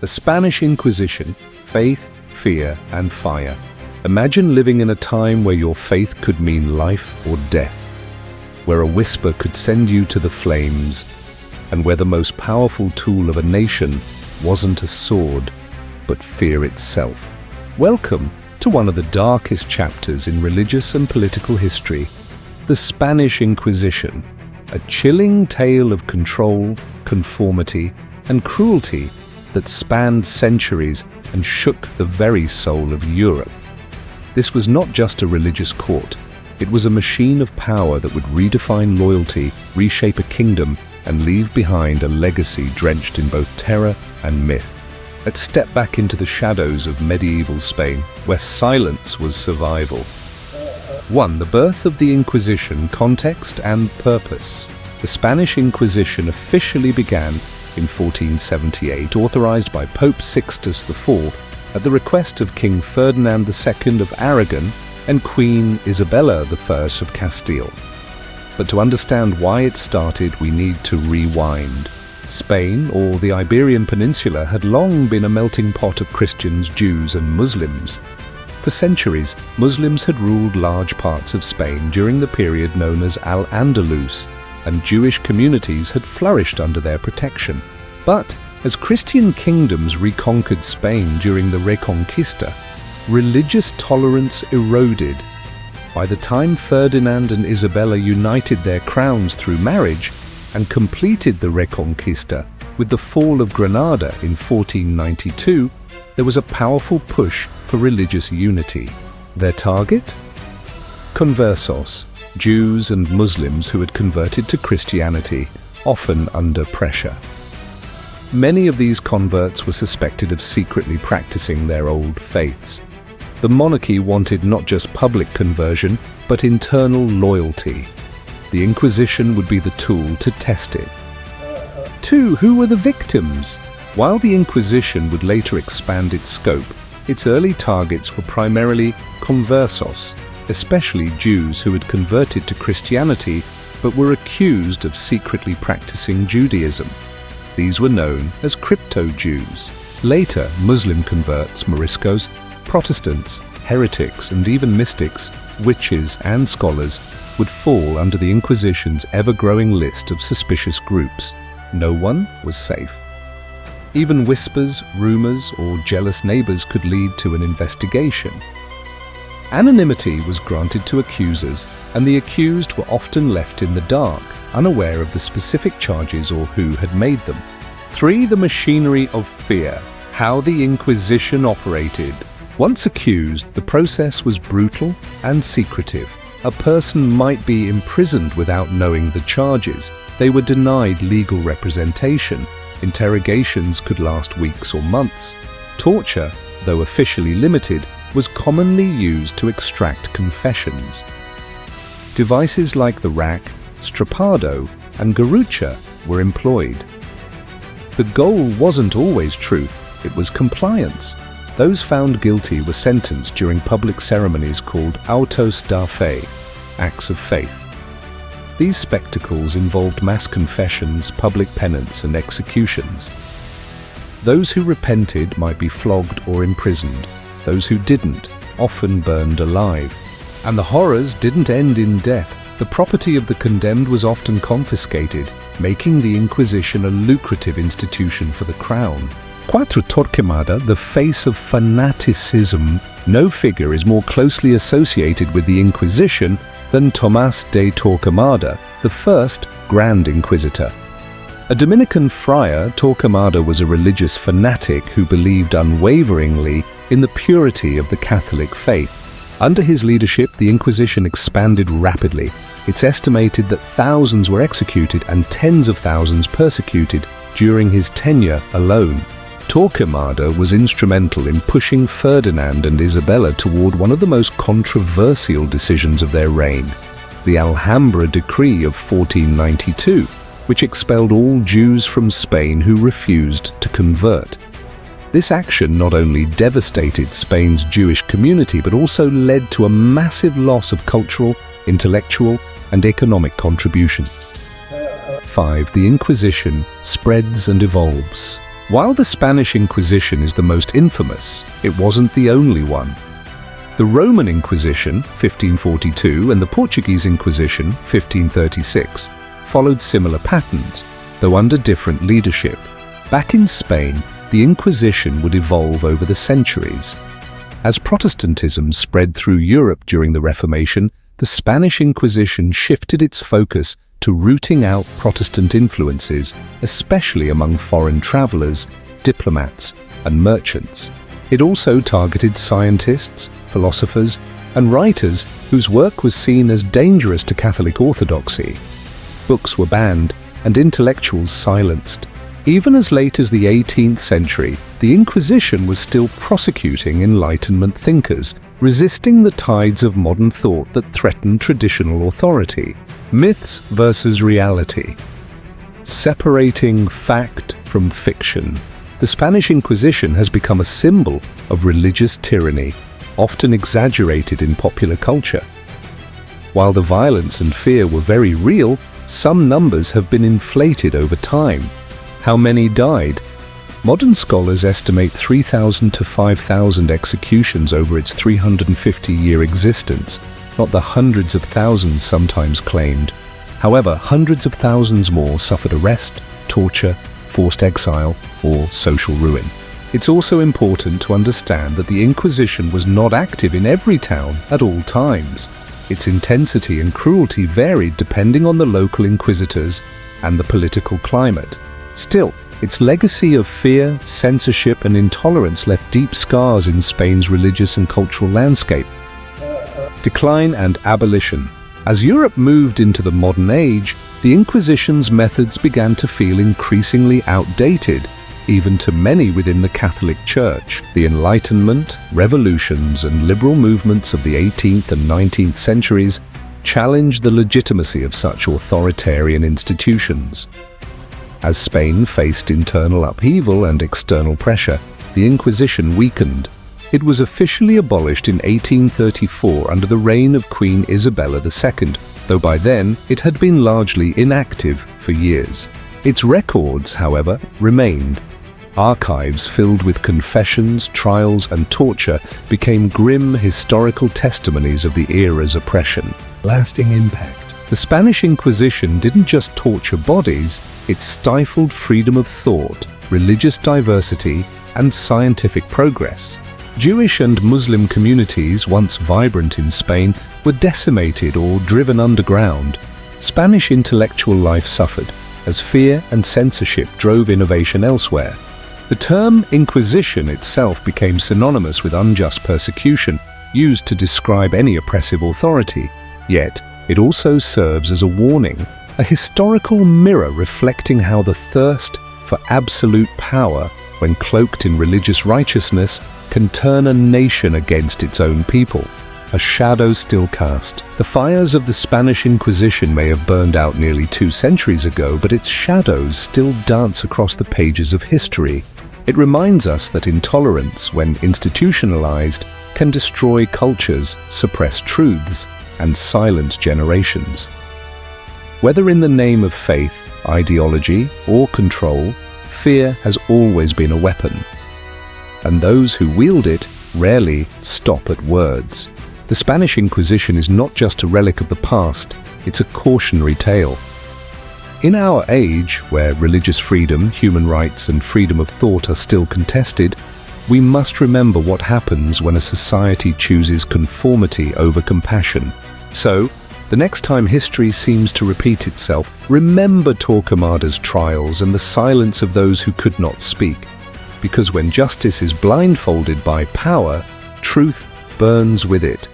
The Spanish Inquisition, faith, fear, and fire. Imagine living in a time where your faith could mean life or death, where a whisper could send you to the flames, and where the most powerful tool of a nation wasn't a sword, but fear itself. Welcome to one of the darkest chapters in religious and political history, the Spanish Inquisition, a chilling tale of control, conformity, and cruelty that spanned centuries and shook the very soul of Europe. This was not just a religious court, it was a machine of power that would redefine loyalty, reshape a kingdom, and leave behind a legacy drenched in both terror and myth. Let's step back into the shadows of medieval Spain, where silence was survival. 1. The birth of the Inquisition, context and purpose. The Spanish Inquisition officially began in 1478, authorized by Pope Sixtus IV at the request of King Ferdinand II of Aragon and Queen Isabella I of Castile. But to understand why it started, we need to rewind. Spain, or the Iberian Peninsula, had long been a melting pot of Christians, Jews, and Muslims. For centuries, Muslims had ruled large parts of Spain during the period known as Al-Andalus, and Jewish communities had flourished under their protection. But as Christian kingdoms reconquered Spain during the Reconquista, religious tolerance eroded. By the time Ferdinand and Isabella united their crowns through marriage and completed the Reconquista with the fall of Granada in 1492, there was a powerful push for religious unity. Their target? Conversos, Jews and Muslims who had converted to Christianity, often under pressure. Many of these converts were suspected of secretly practicing their old faiths. The monarchy wanted not just public conversion, but internal loyalty. The Inquisition would be the tool to test it. 2. Who were the victims? While the Inquisition would later expand its scope, its early targets were primarily conversos, especially Jews who had converted to Christianity but were accused of secretly practicing Judaism. These were known as crypto-Jews. Later, Muslim converts, Moriscos, Protestants, heretics, and even mystics, witches, and scholars would fall under the Inquisition's ever-growing list of suspicious groups. No one was safe. Even whispers, rumors, or jealous neighbors could lead to an investigation. Anonymity was granted to accusers, and the accused were often left in the dark, unaware of the specific charges or who had made them. 3. The machinery of fear. How the Inquisition operated. Once accused, the process was brutal and secretive. A person might be imprisoned without knowing the charges. They were denied legal representation. Interrogations could last weeks or months. Torture, though officially limited, was commonly used to extract confessions. Devices like the rack, strapado, and garrucha were employed. The goal wasn't always truth, it was compliance. Those found guilty were sentenced during public ceremonies called autos da fe, acts of faith. These spectacles involved mass confessions, public penance, and executions. Those who repented might be flogged or imprisoned. Those who didn't, often burned alive. And the horrors didn't end in death. The property of the condemned was often confiscated, making the Inquisition a lucrative institution for the crown. Cuatro Torquemada, the face of fanaticism. No figure is more closely associated with the Inquisition than Tomás de Torquemada, the first Grand Inquisitor. A Dominican friar, Torquemada was a religious fanatic who believed unwaveringly in the purity of the Catholic faith. Under his leadership, the Inquisition expanded rapidly. It's estimated that thousands were executed and tens of thousands persecuted during his tenure alone. Torquemada was instrumental in pushing Ferdinand and Isabella toward one of the most controversial decisions of their reign, the Alhambra Decree of 1492, which expelled all Jews from Spain who refused to convert. This action not only devastated Spain's Jewish community, but also led to a massive loss of cultural, intellectual, and economic contribution. 5. The Inquisition spreads and evolves. While the Spanish Inquisition is the most infamous, it wasn't the only one. The Roman Inquisition, 1542, and the Portuguese Inquisition, 1536, followed similar patterns, though under different leadership. Back in Spain, the Inquisition would evolve over the centuries. As Protestantism spread through Europe during the Reformation, the Spanish Inquisition shifted its focus to rooting out Protestant influences, especially among foreign travelers, diplomats, and merchants. It also targeted scientists, philosophers, and writers whose work was seen as dangerous to Catholic orthodoxy. Books were banned and intellectuals silenced. Even as late as the 18th century, the Inquisition was still prosecuting Enlightenment thinkers, resisting the tides of modern thought that threatened traditional authority. Myths versus reality. Separating fact from fiction. The Spanish Inquisition has become a symbol of religious tyranny, often exaggerated in popular culture. While the violence and fear were very real, some numbers have been inflated over time. How many died? Modern scholars estimate 3,000 to 5,000 executions over its 350-year existence, not the hundreds of thousands sometimes claimed. However, hundreds of thousands more suffered arrest, torture, forced exile, or social ruin. It's also important to understand that the Inquisition was not active in every town at all times. Its intensity and cruelty varied depending on the local inquisitors and the political climate. Still, its legacy of fear, censorship, and intolerance left deep scars in Spain's religious and cultural landscape. Decline and abolition. As Europe moved into the modern age, the Inquisition's methods began to feel increasingly outdated, even to many within the Catholic Church. The Enlightenment, revolutions, and liberal movements of the 18th and 19th centuries challenged the legitimacy of such authoritarian institutions. As Spain faced internal upheaval and external pressure, the Inquisition weakened. It was officially abolished in 1834 under the reign of Queen Isabella II, though by then it had been largely inactive for years. Its records, however, remained. Archives filled with confessions, trials, and torture became grim historical testimonies of the era's oppression. Lasting impact. The Spanish Inquisition didn't just torture bodies, it stifled freedom of thought, religious diversity, and scientific progress. Jewish and Muslim communities, once vibrant in Spain, were decimated or driven underground. Spanish intellectual life suffered, as fear and censorship drove innovation elsewhere. The term Inquisition itself became synonymous with unjust persecution, used to describe any oppressive authority. Yet, it also serves as a warning, a historical mirror reflecting how the thirst for absolute power, when cloaked in religious righteousness, can turn a nation against its own people. A shadow still cast. The fires of the Spanish Inquisition may have burned out nearly 2 centuries ago, but its shadows still dance across the pages of history. It reminds us that intolerance, when institutionalized, can destroy cultures, suppress truths, and silence generations. Whether in the name of faith, ideology, or control, fear has always been a weapon. And those who wield it rarely stop at words. The Spanish Inquisition is not just a relic of the past, it's a cautionary tale. In our age, where religious freedom, human rights, and freedom of thought are still contested, we must remember what happens when a society chooses conformity over compassion. So, the next time history seems to repeat itself, remember Torquemada's trials and the silence of those who could not speak. Because when justice is blindfolded by power, truth burns with it.